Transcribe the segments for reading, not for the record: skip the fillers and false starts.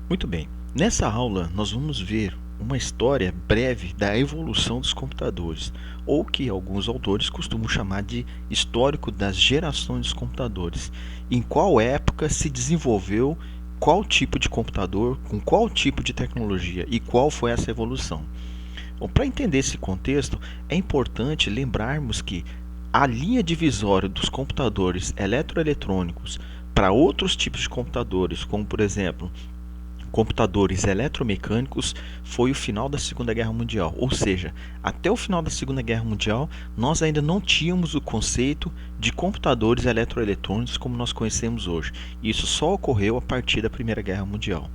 Muito bem. Nessa aula, nós vamos ver uma história breve da evolução dos computadores, ou que alguns autores costumam chamar de histórico das gerações dos computadores. Em qual época se desenvolveu qual tipo de computador, com qual tipo de tecnologia e qual foi essa evolução. Bom, para entender esse contexto, é importante lembrarmos que a linha divisória dos computadores eletroeletrônicos para outros tipos de computadores, como por exemplo computadores eletromecânicos, foi o final da Segunda Guerra Mundial. Ou seja, até o final da Segunda Guerra Mundial, nós ainda não tínhamos o conceito de computadores eletroeletrônicos como nós conhecemos hoje. Isso só ocorreu a partir da Primeira Guerra Mundial.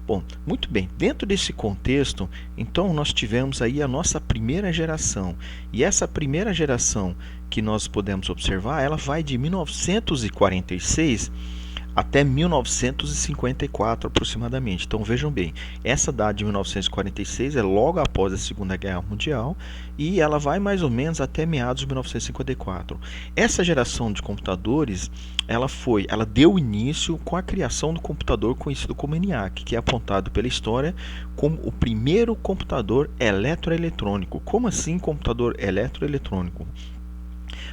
Bom, muito bem, dentro desse contexto, então nós tivemos aí a nossa primeira geração. E essa primeira geração que nós podemos observar, ela vai de 1946 até 1954 aproximadamente. Então vejam bem, essa data de 1946 é logo após a Segunda Guerra Mundial e ela vai mais ou menos até meados de 1954. Essa geração de computadores, ela deu início com a criação do computador conhecido como ENIAC, que é apontado pela história como o primeiro computador eletroeletrônico. Como assim computador eletroeletrônico?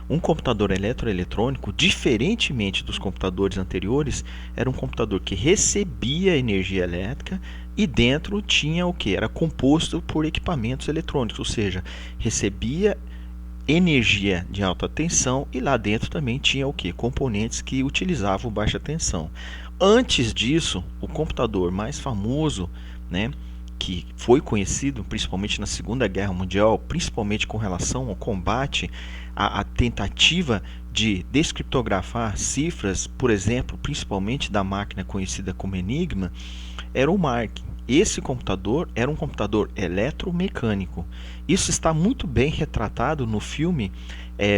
Um computador eletroeletrônico, diferentemente dos computadores anteriores, era um computador que recebia energia elétrica e dentro tinha o que? Era composto por equipamentos eletrônicos, ou seja, recebia energia de alta tensão e lá dentro também tinha o que? Componentes que utilizavam baixa tensão. Antes disso, o computador mais famoso, né, que foi conhecido principalmente na Segunda Guerra Mundial, principalmente com relação ao combate à tentativa de descriptografar cifras, por exemplo, principalmente da máquina conhecida como Enigma, era o Mark. Esse computador era um computador eletromecânico. Isso está muito bem retratado no filme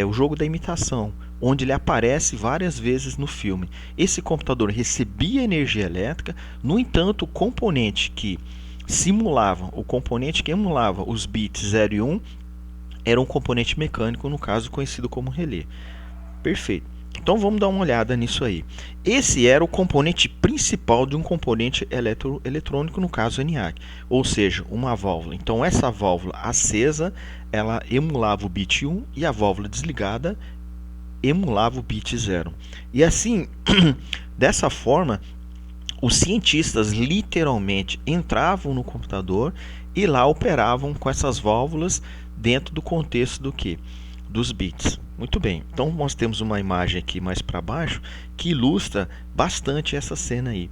O Jogo da Imitação, onde ele aparece várias vezes no filme. Esse computador recebia energia elétrica, no entanto, o componente que emulava os bits 0 e 1 era um componente mecânico, no caso conhecido como relé. Perfeito. Então vamos dar uma olhada nisso aí. Esse era o componente principal de um componente eletrônico, no caso ENIAC, ou seja, uma válvula. Então essa válvula acesa, ela emulava o bit 1 e a válvula desligada emulava o bit 0. E assim, dessa forma, os cientistas literalmente entravam no computador e lá operavam com essas válvulas dentro do contexto do que? Dos bits. Muito bem, então nós temos uma imagem aqui mais para baixo que ilustra bastante essa cena aí.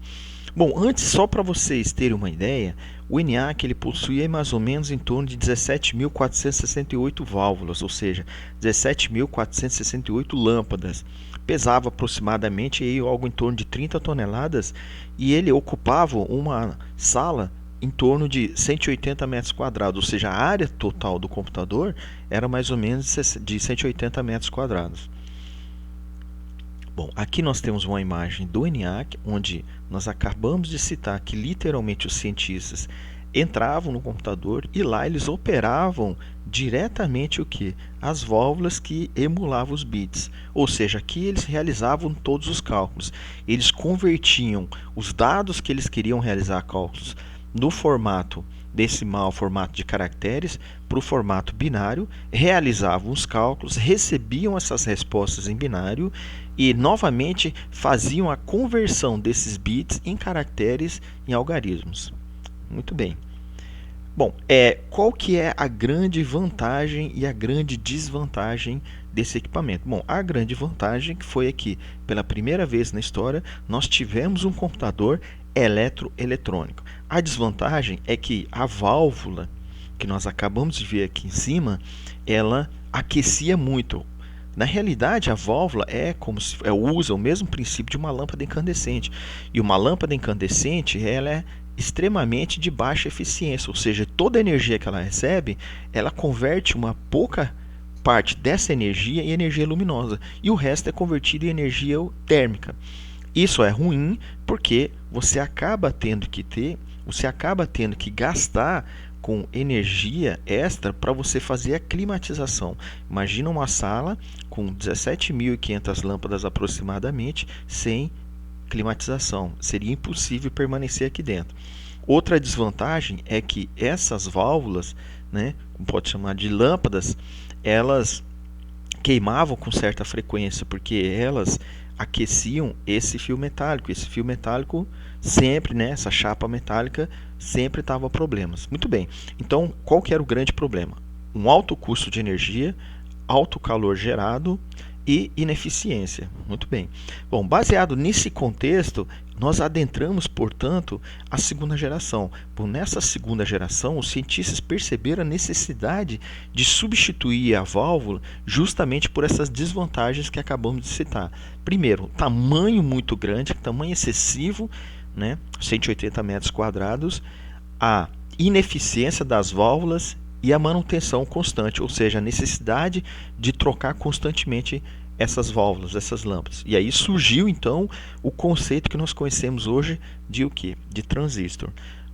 Bom, antes, só para vocês terem uma ideia, o ENIAC ele possuía mais ou menos em torno de 17.468 válvulas, ou seja, 17.468 lâmpadas. Pesava aproximadamente aí, algo em torno de 30 toneladas e ele ocupava uma sala em torno de 180 metros quadrados, ou seja, a área total do computador era mais ou menos de 180 metros quadrados. Bom, aqui nós temos uma imagem do ENIAC, onde nós acabamos de citar que literalmente os cientistas entravam no computador e lá eles operavam diretamente o que? As válvulas que emulavam os bits. Ou seja, aqui eles realizavam todos os cálculos. Eles convertiam os dados que eles queriam realizar cálculos no formato decimal, formato de caracteres, para o formato binário, realizavam os cálculos, recebiam essas respostas em binário e novamente faziam a conversão desses bits em caracteres em algarismos. Muito bem. Bom, qual que é a grande vantagem e a grande desvantagem desse equipamento? Bom, a grande vantagem que foi que, pela primeira vez na história, nós tivemos um computador eletroeletrônico. A desvantagem é que a válvula que nós acabamos de ver aqui em cima, ela aquecia muito. Na realidade, a válvula usa o mesmo princípio de uma lâmpada incandescente. E uma lâmpada incandescente, ela é extremamente de baixa eficiência, ou seja, toda a energia que ela recebe, ela converte uma pouca parte dessa energia em energia luminosa e o resto é convertido em energia térmica. Isso é ruim porque você acaba tendo que gastar com energia extra para você fazer a climatização. Imagina uma sala com 17.500 lâmpadas aproximadamente sem climatização, seria impossível permanecer aqui dentro. Outra desvantagem é que essas válvulas, né, como pode chamar de lâmpadas, elas queimavam com certa frequência, porque elas aqueciam esse fio metálico. Esse fio metálico sempre, né, essa chapa metálica sempre estava problemas. Muito bem, então qual que era o grande problema? Um alto custo de energia, alto calor gerado e ineficiência. Muito bem. Bom, baseado nesse contexto, nós adentramos, portanto, a segunda geração. Bom, nessa segunda geração, os cientistas perceberam a necessidade de substituir a válvula justamente por essas desvantagens que acabamos de citar. Primeiro, tamanho muito grande, tamanho excessivo, né, 180 metros quadrados, a ineficiência das válvulas e a manutenção constante, ou seja, a necessidade de trocar constantemente essas válvulas, essas lâmpadas. E aí surgiu então o conceito que nós conhecemos hoje de o quê? De transistor.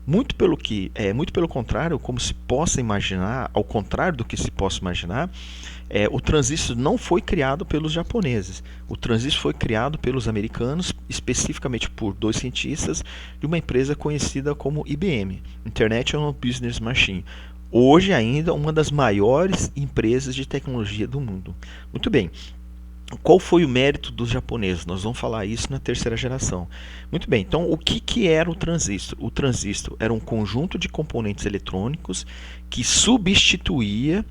Muito pelo contrário, como se possa imaginar, ao contrário do que se possa imaginar, o transistor não foi criado pelos japoneses. O transistor foi criado pelos americanos, especificamente por dois cientistas de uma empresa conhecida como IBM, International Business Machine. Hoje ainda uma das maiores empresas de tecnologia do mundo. Muito bem. Qual foi o mérito dos japoneses? Nós vamos falar isso na terceira geração. Muito bem, então o que era o transistor? O transistor era um conjunto de componentes eletrônicos que substituía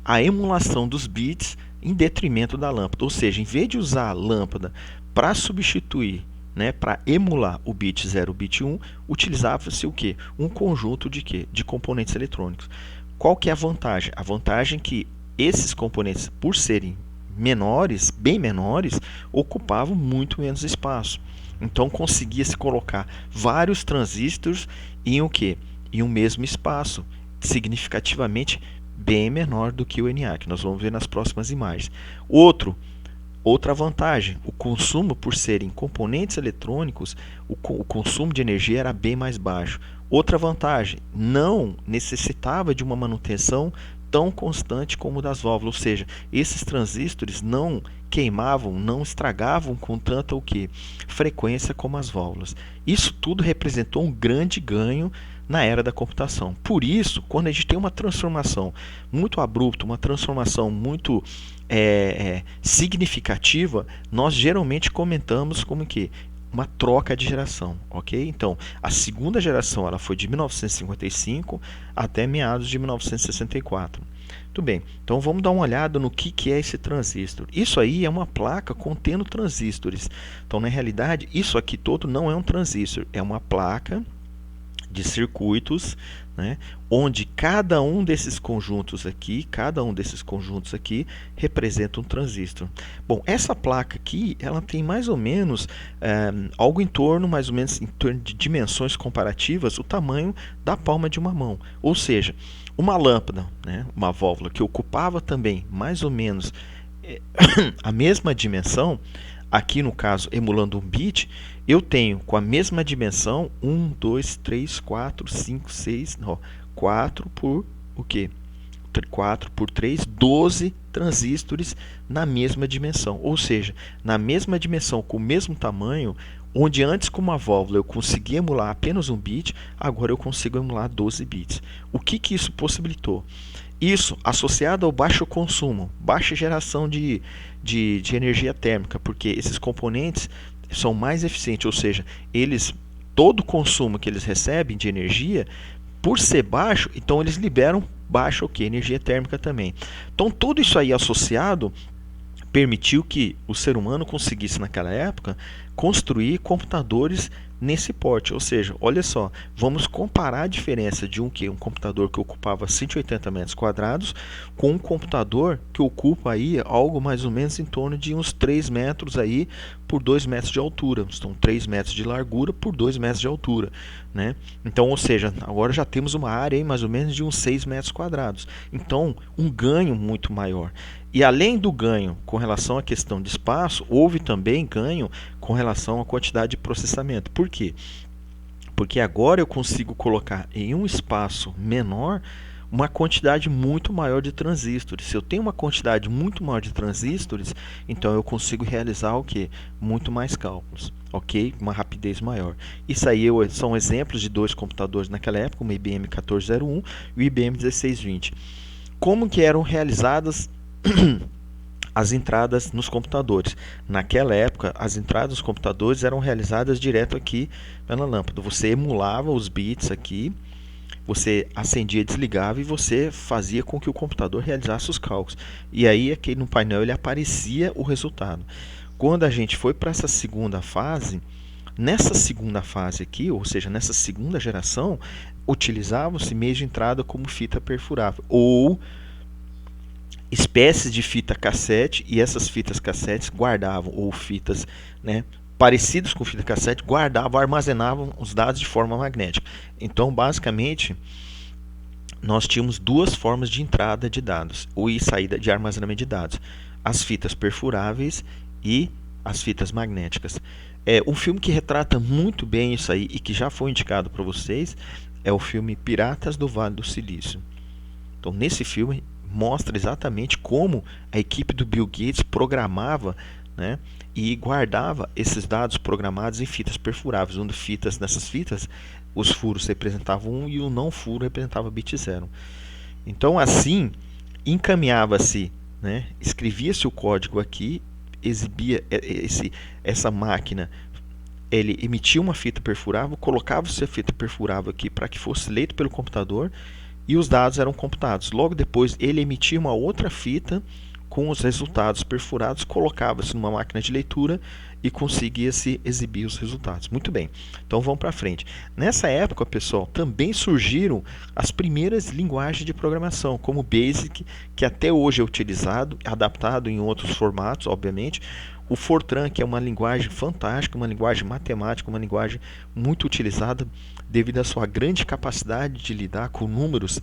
a emulação dos bits em detrimento da lâmpada. Ou seja, em vez de usar a lâmpada para substituir, né, para emular o bit 0 e o bit 1, utilizava-se o quê? Um conjunto de quê? De componentes eletrônicos. Qual que é a vantagem? A vantagem é que esses componentes, por serem menores, bem menores, ocupavam muito menos espaço. Então conseguia-se colocar vários transistores em o quê? Em um mesmo espaço, significativamente bem menor do que o NA, que nós vamos ver nas próximas imagens. Outra vantagem, o consumo, por serem componentes eletrônicos, o consumo de energia era bem mais baixo. Outra vantagem, não necessitava de uma manutenção tão constante como o das válvulas, ou seja, esses transistores não queimavam, não estragavam com tanta o que? Frequência como as válvulas. Isso tudo representou um grande ganho na era da computação. Por isso, quando a gente tem uma transformação muito abrupta, uma transformação muito significativa, nós geralmente comentamos como que uma troca de geração, ok? Então, a segunda geração ela foi de 1955 até meados de 1964. Muito bem, então vamos dar uma olhada no que é esse transistor. Isso aí é uma placa contendo transistores. Então, na realidade, isso aqui todo não é um transistor, é uma placa de circuitos, né, onde cada um desses conjuntos aqui representa um transistor. Bom, essa placa aqui, ela tem mais ou menos algo em torno de dimensões comparativas, o tamanho da palma de uma mão. Ou seja, uma lâmpada, né, uma válvula que ocupava também mais ou menos a mesma dimensão, aqui no caso emulando um bit, eu tenho com a mesma dimensão 1, 2, 3, 4, 5, 6, 4 por o quê? 4 por 3, 12 transistores na mesma dimensão. Ou seja, na mesma dimensão, com o mesmo tamanho, onde antes com uma válvula eu conseguia emular apenas um bit, agora eu consigo emular 12 bits. O que isso possibilitou? Isso associado ao baixo consumo, baixa geração de energia térmica, porque esses componentes são mais eficientes, ou seja, todo o consumo que eles recebem de energia, por ser baixo, então eles liberam baixa energia térmica também. Então tudo isso aí associado permitiu que o ser humano conseguisse naquela época construir computadores nesse porte, ou seja, olha só, vamos comparar a diferença de um computador que ocupava 180 metros quadrados com um computador que ocupa aí algo mais ou menos em torno de uns 3 metros aí por 2 metros de altura, então 3 metros de largura por 2 metros de altura, né? Então, ou seja, agora já temos uma área aí mais ou menos de uns 6 metros quadrados, então um ganho muito maior. E além do ganho com relação à questão de espaço, houve também ganho com relação à quantidade de processamento. Por quê? Porque agora eu consigo colocar em um espaço menor uma quantidade muito maior de transistores. Se eu tenho uma quantidade muito maior de transistores, então eu consigo realizar o que? Muito mais cálculos, ok? Uma rapidez maior. Isso aí são exemplos de dois computadores naquela época, o IBM 1401 e o IBM 1620. Como que eram realizadas as entradas nos computadores? Naquela época, as entradas nos computadores eram realizadas direto aqui pela lâmpada. Você emulava os bits aqui, você acendia, desligava e você fazia com que o computador realizasse os cálculos. E aí aqui no painel ele aparecia o resultado. Quando a gente foi para essa segunda fase, nessa segunda fase aqui, ou seja, nessa segunda geração, utilizava-se meios de entrada como fita perfurável ou espécies de fita cassete, e essas fitas cassetes guardavam, ou fitas, né, parecidas com fita cassete, guardavam, armazenavam os dados de forma magnética. Então, basicamente, nós tínhamos duas formas de entrada de dados ou saída de armazenamento de dados: as fitas perfuráveis e as fitas magnéticas. Um filme que retrata muito bem isso aí e que já foi indicado para vocês é o filme Piratas do Vale do Silício. Então, nesse filme mostra exatamente como a equipe do Bill Gates programava, né, e guardava esses dados programados em fitas perfuráveis, onde nessas fitas os furos representavam 1 e o não furo representava bit 0. Então, assim, encaminhava-se, né, escrevia-se o código aqui, exibia essa máquina, ele emitia uma fita perfurável, colocava-se a fita perfurável aqui para que fosse leito pelo computador e os dados eram computados. Logo depois ele emitia uma outra fita com os resultados perfurados, colocava-se numa máquina de leitura e conseguia-se exibir os resultados. Muito bem, então vamos para frente. Nessa época, pessoal, também surgiram as primeiras linguagens de programação, como o BASIC, que até hoje é utilizado, adaptado em outros formatos, obviamente. O Fortran, que é uma linguagem fantástica, uma linguagem matemática, uma linguagem muito utilizada devido à sua grande capacidade de lidar com números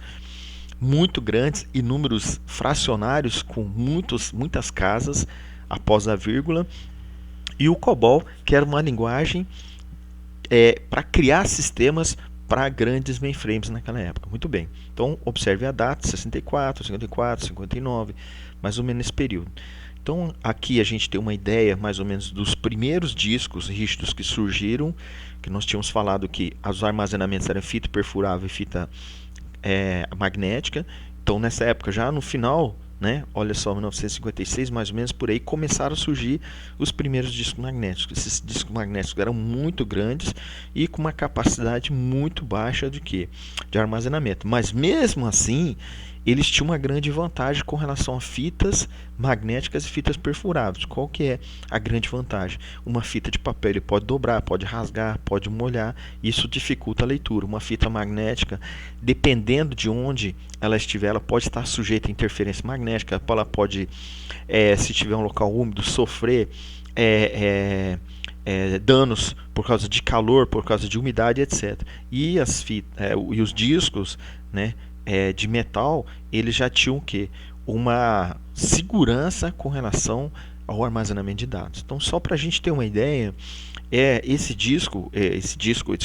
muito grandes e números fracionários com muitas casas após a vírgula. E o COBOL, que era uma linguagem para criar sistemas para grandes mainframes naquela época. Muito bem, então observe a data: 64, 54, 59, mais ou menos nesse período. Então aqui a gente tem uma ideia mais ou menos dos primeiros discos rígidos que surgiram, que nós tínhamos falado que os armazenamentos eram fita perfurável e fita magnética. Então nessa época, já no final, né, olha só, 1956 mais ou menos por aí, começaram a surgir os primeiros discos magnéticos. Esses discos magnéticos eram muito grandes e com uma capacidade muito baixa de armazenamento, mas mesmo assim eles tinham uma grande vantagem com relação a fitas magnéticas e fitas perfuráveis. Qual que é a grande vantagem? Uma fita de papel ele pode dobrar, pode rasgar, pode molhar, isso dificulta a leitura. Uma fita magnética, dependendo de onde ela estiver, ela pode estar sujeita a interferência magnética, ela pode, se tiver um local úmido, sofrer danos por causa de calor, por causa de umidade, etc. E os discos, né, de metal, eles já tinham o quê? Uma segurança com relação ao armazenamento de dados. Então, só para a gente ter uma ideia, esse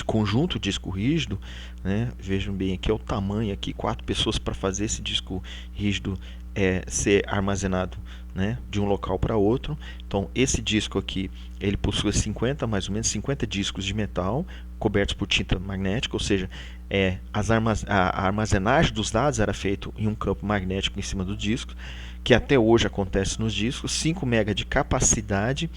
conjunto disco rígido, né, vejam bem aqui é o tamanho aqui, 4 pessoas para fazer esse disco rígido ser armazenado, né, de um local para outro. Então esse disco aqui, ele possui mais ou menos 50 discos de metal cobertos por tinta magnética, ou seja, a armazenagem dos dados era feita em um campo magnético em cima do disco, que até hoje acontece nos discos. 5 MB de capacidade,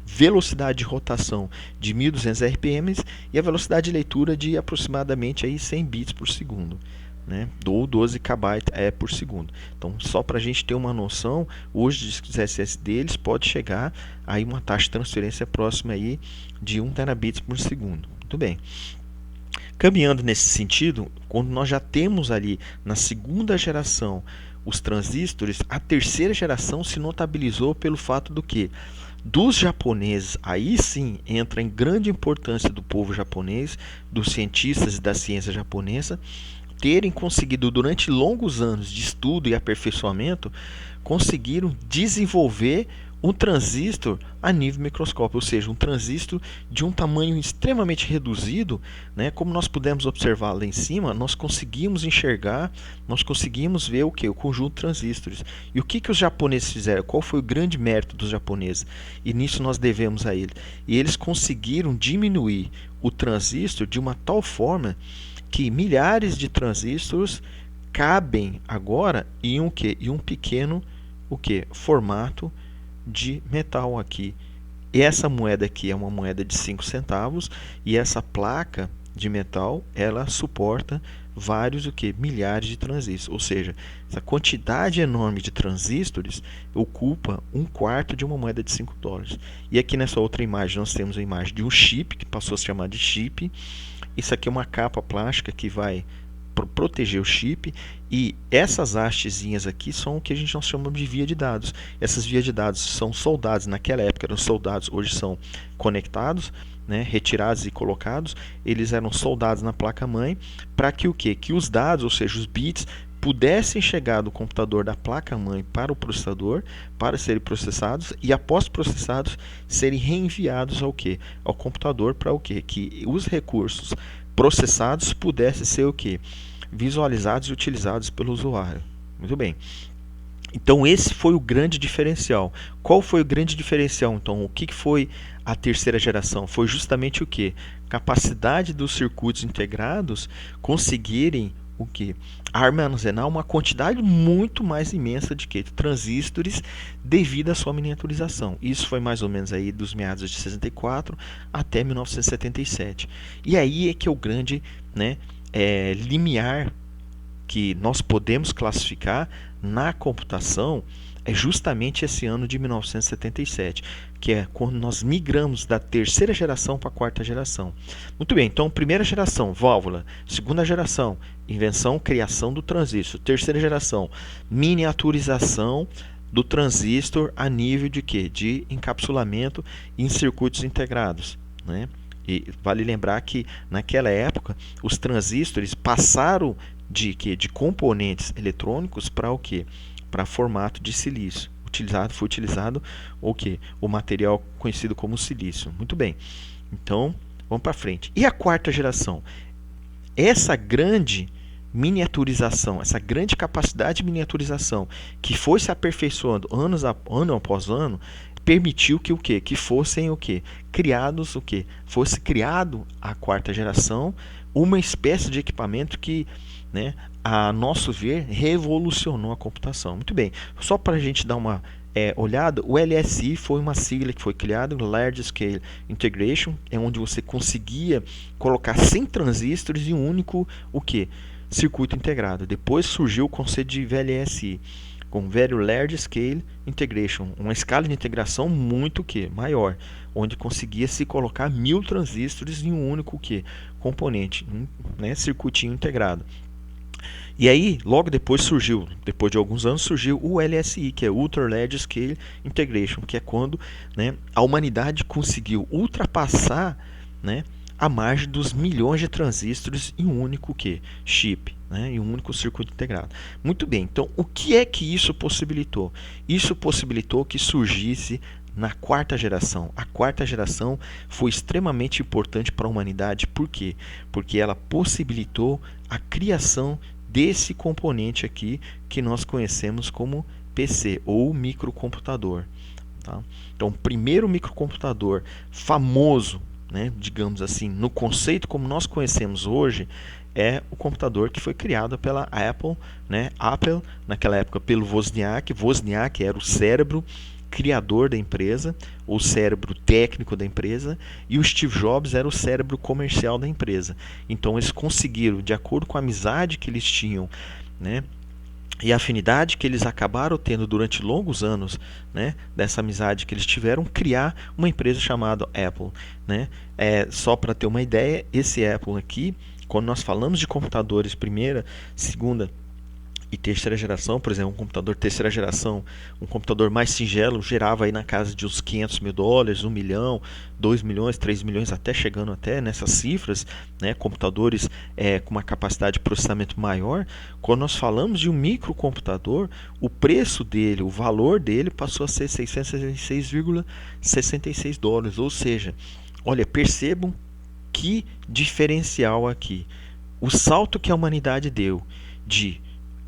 velocidade de rotação de 1200 RPM e a velocidade de leitura de aproximadamente aí 100 bits por segundo, né, ou 12 KB por segundo. Então, só para a gente ter uma noção, hoje os discos SSD eles podem chegar a uma taxa de transferência próxima aí de 1 terabits por segundo. Muito bem. Caminhando nesse sentido, quando nós já temos ali na segunda geração os transistores, a terceira geração se notabilizou pelo fato do que dos japoneses, aí sim entra em grande importância do povo japonês, dos cientistas e da ciência japonesa, terem conseguido durante longos anos de estudo e aperfeiçoamento, conseguiram desenvolver um transistor a nível microscópio, ou seja, um transistor de um tamanho extremamente reduzido, né? Como nós pudemos observar lá em cima, nós conseguimos enxergar, nós conseguimos ver o que? O conjunto de transistores. E o que os japoneses fizeram? Qual foi o grande mérito dos japoneses? E nisso nós devemos a eles. E eles conseguiram diminuir o transistor de uma tal forma que milhares de transistores cabem agora em um que? Em um pequeno o que? Formato de metal aqui. E essa moeda aqui é uma moeda de 5 centavos e essa placa de metal, ela suporta vários o que? Milhares de transistores. Ou seja, essa quantidade enorme de transistores ocupa um quarto de uma moeda de 5 dólares. E aqui nessa outra imagem nós temos a imagem de um chip, que passou a se chamar de chip. Isso aqui é uma capa plástica que vai proteger o chip, e essas hastezinhas aqui são o que a gente não chama de via de dados. Essas vias de dados são soldados, naquela época eram soldados, hoje são conectados, né, retirados e colocados. Eles eram soldados na placa-mãe para que o quê? Que os dados, ou seja, os bits, pudessem chegar do computador da placa-mãe para o processador, para serem processados, e após processados, serem reenviados ao quê? Ao computador, para o quê? Que os recursos processados pudessem ser o quê? Visualizados e utilizados pelo usuário. Muito bem. Então esse foi o grande diferencial. Qual foi o grande diferencial? Então, o que foi a terceira geração? Foi justamente o que? Capacidade dos circuitos integrados conseguirem o que? Armazenar uma quantidade muito mais imensa de que? Transistores devido à sua miniaturização. Isso foi mais ou menos aí dos meados de 64 até 1977. E aí é que é o grande, né, limiar que nós podemos classificar na computação, é justamente esse ano de 1977, que é quando nós migramos da terceira geração para a quarta geração. Muito bem, então primeira geração, válvula. Segunda geração, invenção, criação do transistor. Terceira geração, miniaturização do transistor a nível de quê? De encapsulamento em circuitos integrados, né? E vale lembrar que naquela época os transistores passaram de componentes eletrônicos para o quê? Para formato de silício. Foi utilizado o quê? O material conhecido como silício. Muito bem. Então, vamos para frente. E a quarta geração? Essa grande miniaturização, essa grande capacidade de miniaturização que foi se aperfeiçoando ano após ano, permitiu que o quê? Que fossem o quê? Criados o quê? Fosse criado a quarta geração, uma espécie de equipamento que, né, a nosso ver, revolucionou a computação. Muito bem, só para a gente dar uma olhada, o LSI foi uma sigla que foi criada, Large Scale Integration, é onde você conseguia colocar 100 transistores em um único o quê? Circuito integrado. Depois surgiu o conceito de VLSI, com Very Large Scale Integration, uma escala de integração muito maior, onde conseguia se colocar 1000 transistores em um único componente, né, circuitinho integrado. E aí, logo depois depois de alguns anos, surgiu o LSI, que é Ultra Large Scale Integration, que é quando, né, a humanidade conseguiu ultrapassar, né, a margem dos milhões de transistores em um único chip, né, em um único circuito integrado. Muito bem, então o que é que isso possibilitou? Isso possibilitou que surgisse na quarta geração. A quarta geração foi extremamente importante para a humanidade. Por quê? Porque ela possibilitou a criação desse componente aqui que nós conhecemos como PC ou microcomputador. Tá? Então, o primeiro microcomputador famoso, né, digamos assim, no conceito como nós conhecemos hoje, é o computador que foi criado pela Apple, né? Apple, naquela época, pelo Wozniak. Wozniak era o cérebro criador da empresa, o cérebro técnico da empresa, e o Steve Jobs era o cérebro comercial da empresa. Então eles conseguiram, de acordo com a amizade que eles tinham, né, e a afinidade que eles acabaram tendo durante longos anos, né, dessa amizade que eles tiveram, criar uma empresa chamada Apple, né? Só para ter uma ideia, esse Apple aqui, quando nós falamos de computadores primeira, segunda E terceira geração, por exemplo, um computador terceira geração, um computador mais singelo, gerava aí na casa de uns US$ 500.000, 1 milhão, 2 milhões, 3 milhões, até chegando até nessas cifras, né? Computadores com uma capacidade de processamento maior. Quando nós falamos de um microcomputador, o preço dele, o valor dele passou a ser US$ 666,66, ou seja, olha, percebam que diferencial aqui. O salto que a humanidade deu de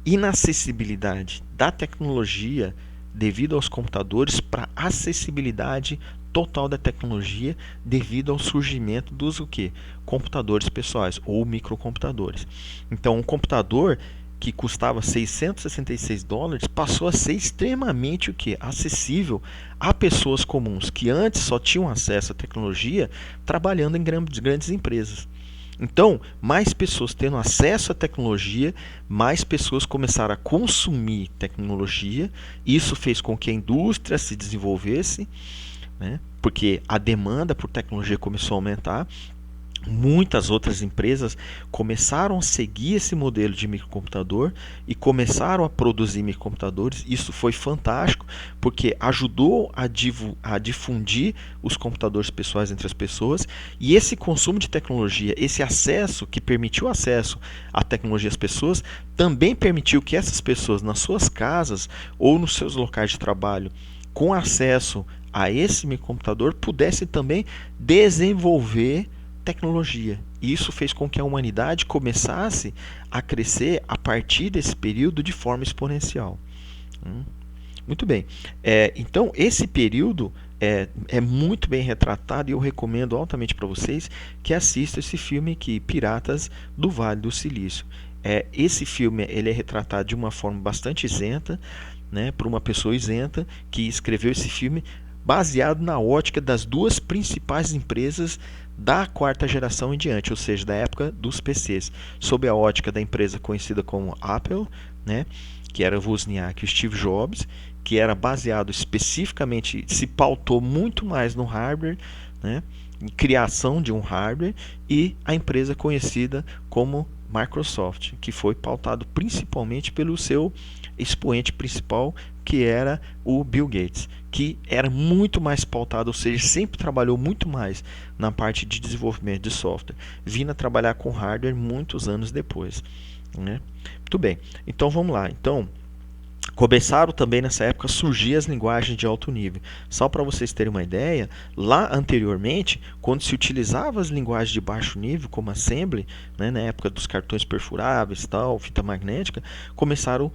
inacessibilidade da tecnologia devido aos computadores para acessibilidade total da tecnologia devido ao surgimento dos o quê? Computadores pessoais ou microcomputadores. Então, um computador que custava US$ 666 passou a ser extremamente o quê? Acessível a pessoas comuns que antes só tinham acesso à tecnologia trabalhando em grandes empresas. Então, mais pessoas tendo acesso à tecnologia, mais pessoas começaram a consumir tecnologia. Isso fez com que a indústria se desenvolvesse, né? Porque a demanda por tecnologia começou a aumentar. Muitas outras empresas começaram a seguir esse modelo de microcomputador e começaram a produzir microcomputadores. Isso foi fantástico, porque ajudou a difundir os computadores pessoais entre as pessoas. E esse consumo de tecnologia, esse acesso que permitiu acesso à tecnologia às pessoas, também permitiu que essas pessoas nas suas casas ou nos seus locais de trabalho, com acesso a esse microcomputador, pudessem também desenvolver tecnologia. E isso fez com que a humanidade começasse a crescer a partir desse período de forma exponencial. Muito bem. Então, esse período é muito bem retratado e eu recomendo altamente para vocês que assistam esse filme aqui, Piratas do Vale do Silício. Esse filme ele é retratado de uma forma bastante isenta, né, por uma pessoa isenta que escreveu esse filme baseado na ótica das duas principais empresas da quarta geração em diante, ou seja, da época dos PCs, sob a ótica da empresa conhecida como Apple, né, que era Wozniak e Steve Jobs, que era baseado especificamente, se pautou muito mais no hardware, né, em criação de um hardware, e a empresa conhecida como Microsoft, que foi pautado principalmente pelo seu expoente principal, que era o Bill Gates, que era muito mais pautado, ou seja, sempre trabalhou muito mais na parte de desenvolvimento de software, vindo a trabalhar com hardware muitos anos depois, né? Muito bem, então vamos lá. Então, começaram também nessa época a surgir as linguagens de alto nível. Só para vocês terem uma ideia, lá anteriormente, quando se utilizava as linguagens de baixo nível, como Assembly, né, na época dos cartões perfuráveis, tal, fita magnética, começaram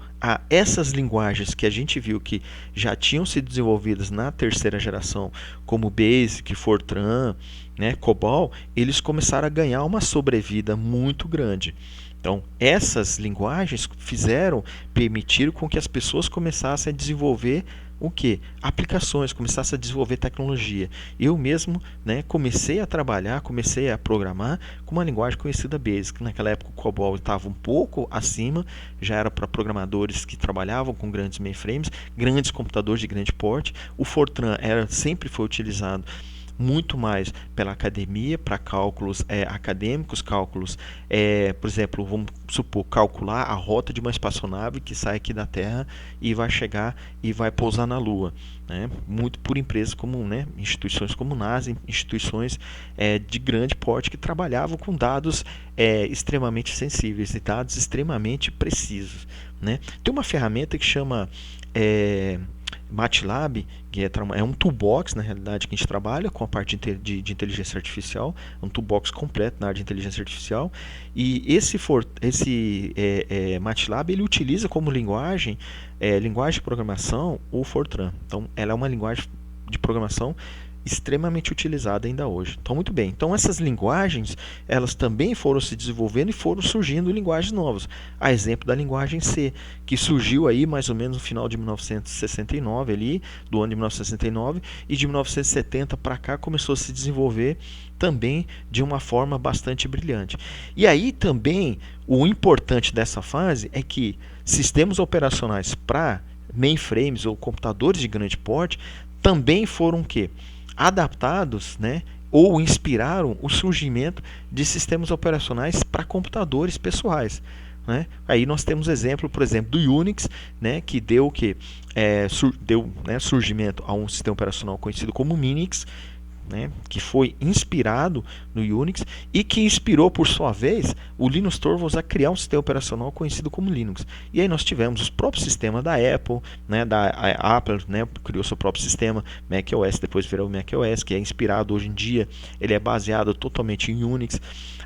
essas linguagens que a gente viu que já tinham sido desenvolvidas na terceira geração, como Basic, Fortran, né, COBOL, eles começaram a ganhar uma sobrevida muito grande. Então, essas linguagens permitiram com que as pessoas começassem a desenvolver o que? Aplicações, começassem a desenvolver tecnologia. Eu mesmo, né, comecei a trabalhar, comecei a programar com uma linguagem conhecida Basic. Naquela época o COBOL estava um pouco acima, já era para programadores que trabalhavam com grandes mainframes, grandes computadores de grande porte. O Fortran sempre foi utilizado muito mais pela academia, para cálculos acadêmicos, cálculos, por exemplo, vamos supor, calcular a rota de uma espaçonave que sai aqui da Terra e vai chegar e vai pousar na Lua, né? Muito por empresas como, né, instituições como NASA, instituições de grande porte que trabalhavam com dados extremamente sensíveis e dados extremamente precisos, né? Tem uma ferramenta que chama MATLAB, que é um toolbox, na realidade, que a gente trabalha com a parte de inteligência artificial, é um toolbox completo na área de inteligência artificial, e esse MATLAB ele utiliza como linguagem de programação o Fortran. Então, ela é uma linguagem de programação extremamente utilizada ainda hoje. Então, muito bem. Então, essas linguagens, elas também foram se desenvolvendo e foram surgindo linguagens novas. A exemplo da linguagem C, que surgiu aí mais ou menos no final de 1969, ali, do ano de 1969, e de 1970 para cá começou a se desenvolver também de uma forma bastante brilhante. E aí também, o importante dessa fase é que sistemas operacionais para mainframes ou computadores de grande porte também foram o quê? Adaptados, né, ou inspiraram o surgimento de sistemas operacionais para computadores pessoais. né? Aí nós temos exemplo, por exemplo, do Unix, né, que deu o que deu, né, surgimento a um sistema operacional conhecido como Minix, né, que foi inspirado no Unix e que inspirou, por sua vez, o Linus Torvalds a criar um sistema operacional conhecido como Linux. E aí nós tivemos os próprios sistemas da Apple, né, a Apple, né, criou seu próprio sistema, macOS, depois virou o macOS, que é inspirado hoje em dia, ele é baseado totalmente em Unix.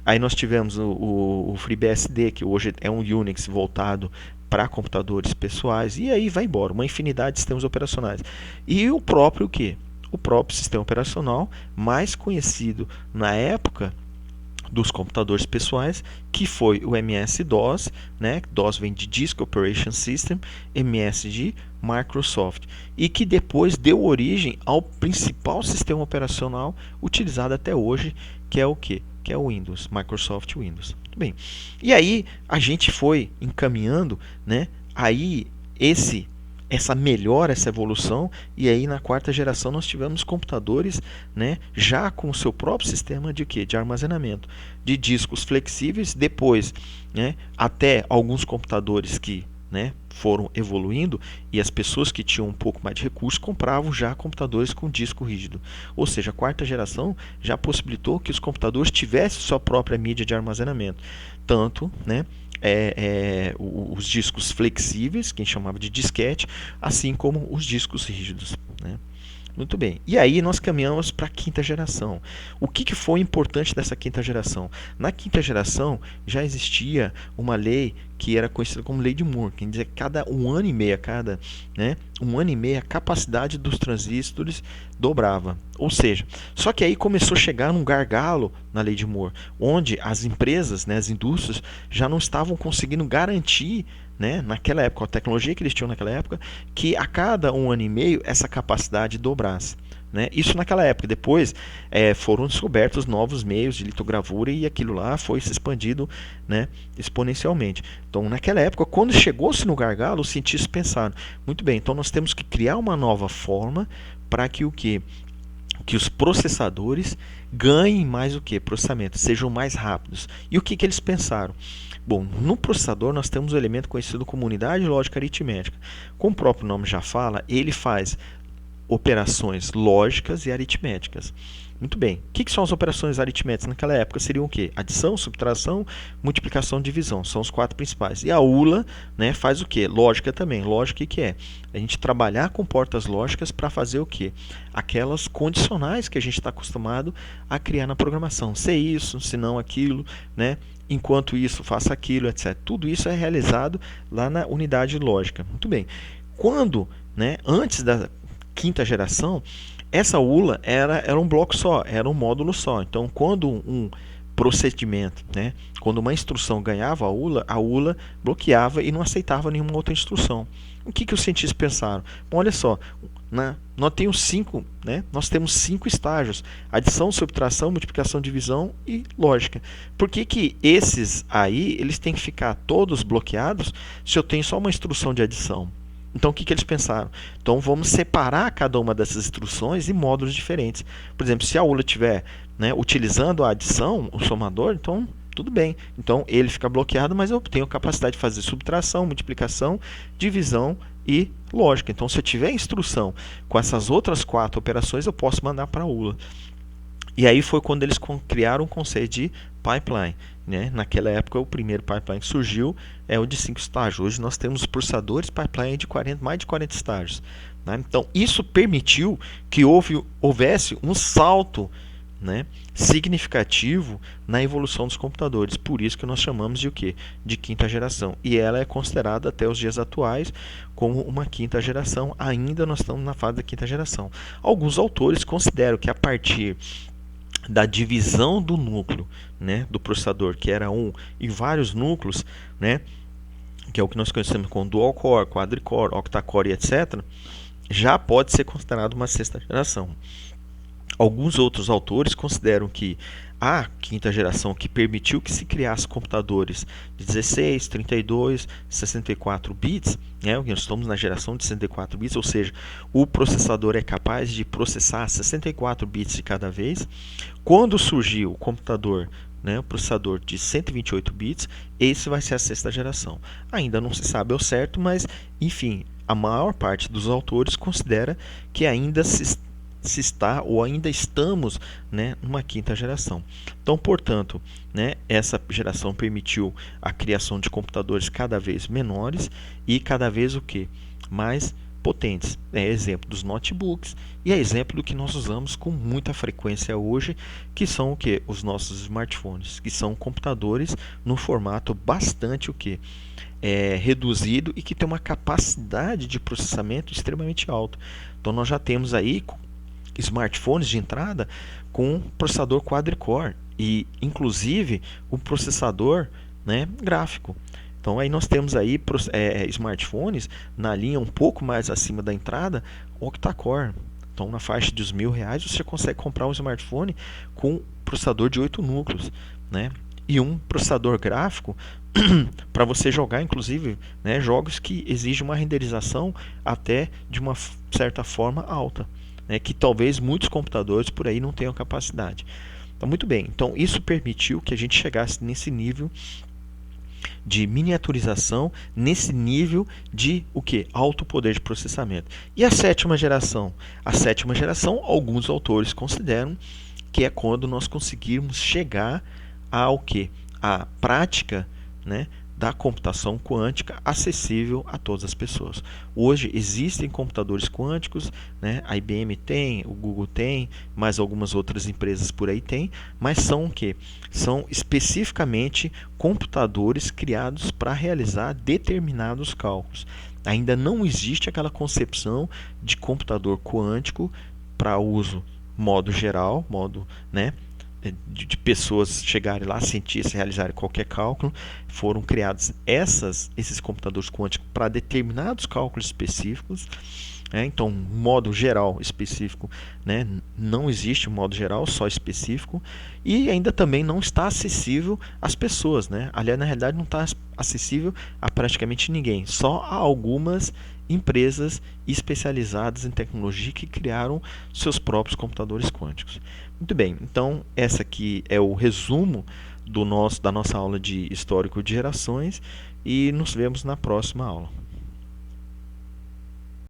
Aí nós tivemos o FreeBSD, que hoje é um Unix voltado para computadores pessoais, e aí vai embora, uma infinidade de sistemas operacionais. E o próprio que? O próprio sistema operacional mais conhecido na época dos computadores pessoais, que foi o MS-DOS, né? DOS vem de Disk Operation System, MS de Microsoft, e que depois deu origem ao principal sistema operacional utilizado até hoje, que é o que? Que é o Windows, Microsoft Windows. Muito bem. E aí a gente foi encaminhando, né? Aí essa melhora, essa evolução, e aí na quarta geração nós tivemos computadores, né, já com o seu próprio sistema de quê? De armazenamento, de discos flexíveis, depois, né, até alguns computadores que, né, foram evoluindo e as pessoas que tinham um pouco mais de recursos compravam já computadores com disco rígido. Ou seja, a quarta geração já possibilitou que os computadores tivessem sua própria mídia de armazenamento. Tanto, né, os discos flexíveis, que a gente chamava de disquete, assim como os discos rígidos, né? Muito bem. E aí nós caminhamos para a quinta geração. O que foi importante dessa quinta geração? Na quinta geração já existia uma lei que era conhecida como lei de Moore, que dizia que cada um ano e meio, a capacidade dos transistores dobrava. Ou seja, só que aí começou a chegar num gargalo na lei de Moore, onde as empresas, né, as indústrias, já não estavam conseguindo garantir, né, naquela época, a tecnologia que eles tinham naquela época, que a cada um ano e meio essa capacidade dobrasse. Né? Isso naquela época. Depois foram descobertos novos meios de litogravura e aquilo lá foi se expandido, né, exponencialmente. Então, naquela época, quando chegou-se no gargalo, os cientistas pensaram: muito bem, então nós temos que criar uma nova forma para que o que? Que os processadores ganhem mais o que? Processamento, sejam mais rápidos. E o que eles pensaram? Bom, no processador nós temos um elemento conhecido como unidade lógica aritmética. Como o próprio nome já fala, ele faz operações lógicas e aritméticas. Muito bem. O que são as operações aritméticas naquela época? Seriam o quê? Adição, subtração, multiplicação, divisão. São os quatro principais. E a ULA, né, faz o quê? Lógica também. Lógica, o que é? A gente trabalhar com portas lógicas para fazer o quê? Aquelas condicionais que a gente está acostumado a criar na programação. Se isso, se não aquilo, né? Enquanto isso, faça aquilo, etc. Tudo isso é realizado lá na unidade lógica. Muito bem. Quando, né, antes da quinta geração, essa ULA era um bloco só, era um módulo só. Então, quando um procedimento, né, quando uma instrução ganhava a ULA bloqueava e não aceitava nenhuma outra instrução. O que os cientistas pensaram? Bom, olha só, nós temos cinco estágios: adição, subtração, multiplicação, divisão e lógica. Por que esses aí eles têm que ficar todos bloqueados se eu tenho só uma instrução de adição? Então, o que eles pensaram? Então, vamos separar cada uma dessas instruções em módulos diferentes. Por exemplo, se a ULA estiver, né, utilizando a adição, o somador, então tudo bem. Então, ele fica bloqueado, mas eu tenho a capacidade de fazer subtração, multiplicação, divisão e lógica. Então, se eu tiver instrução com essas outras quatro operações, eu posso mandar para a ULA. E aí foi quando eles criaram o conceito de pipeline. Né? Naquela época, o primeiro pipeline que surgiu é o de 5 estágios. Hoje nós temos processadores pipeline de mais de 40 estágios. Né? Então, isso permitiu que houvesse um salto, né, significativo na evolução dos computadores. Por isso que nós chamamos de o quê? De quinta geração. E ela é considerada até os dias atuais como uma quinta geração. Ainda nós estamos na fase da quinta geração. Alguns autores consideram que a partir da divisão do núcleo, né, do processador, que era em vários núcleos, né, que é o que nós conhecemos como dual core, quadricore, octacore, etc., já pode ser considerado uma sexta geração. Alguns outros autores consideram que a quinta geração, que permitiu que se criasse computadores de 16, 32, 64 bits, né? Nós estamos na geração de 64 bits, ou seja, o processador é capaz de processar 64 bits de cada vez. Quando surgiu o computador né, o processador de 128 bits, esse vai ser a sexta geração. Ainda não se sabe ao certo, mas enfim, a maior parte dos autores considera que ainda se está ou ainda estamos, né, numa quinta geração. Então, portanto, né, essa geração permitiu a criação de computadores cada vez menores e cada vez o que? Mais potentes. É exemplo dos notebooks e é exemplo do que nós usamos com muita frequência hoje, que são o que? Os nossos smartphones, que são computadores no formato bastante o que? Reduzido e que tem uma capacidade de processamento extremamente alta. Então nós já temos aí smartphones de entrada com processador quadricore e inclusive um processador, né, gráfico. Então aí nós temos aí smartphones na linha um pouco mais acima da entrada, octa-core. Então na faixa dos R$ 1.000 você consegue comprar um smartphone com processador de 8 núcleos, né? E um processador gráfico para você jogar, inclusive, né, jogos que exigem uma renderização até de uma certa forma alta, né, que talvez muitos computadores por aí não tenham capacidade. Então, muito bem. Então, isso permitiu que a gente chegasse nesse nível de miniaturização, nesse nível de o que? Alto poder de processamento. E a sétima geração? A sétima geração, alguns autores consideram que é quando nós conseguirmos chegar ao que? A prática, né, da computação quântica acessível a todas as pessoas. Hoje existem computadores quânticos, né? A IBM tem, o Google tem, mais algumas outras empresas por aí tem, mas são o quê? São especificamente computadores criados para realizar determinados cálculos. Ainda não existe aquela concepção de computador quântico para uso modo geral, modo, né, de pessoas chegarem lá, cientistas, realizarem qualquer cálculo. Foram criados esses computadores quânticos para determinados cálculos específicos. Então, modo geral específico, né, não existe um modo geral, só específico. E ainda também não está acessível às pessoas. Né? Aliás, na realidade, não está acessível a praticamente ninguém, só a algumas empresas especializadas em tecnologia que criaram seus próprios computadores quânticos. Muito bem, então essa aqui é o resumo da nossa aula de histórico de gerações e nos vemos na próxima aula.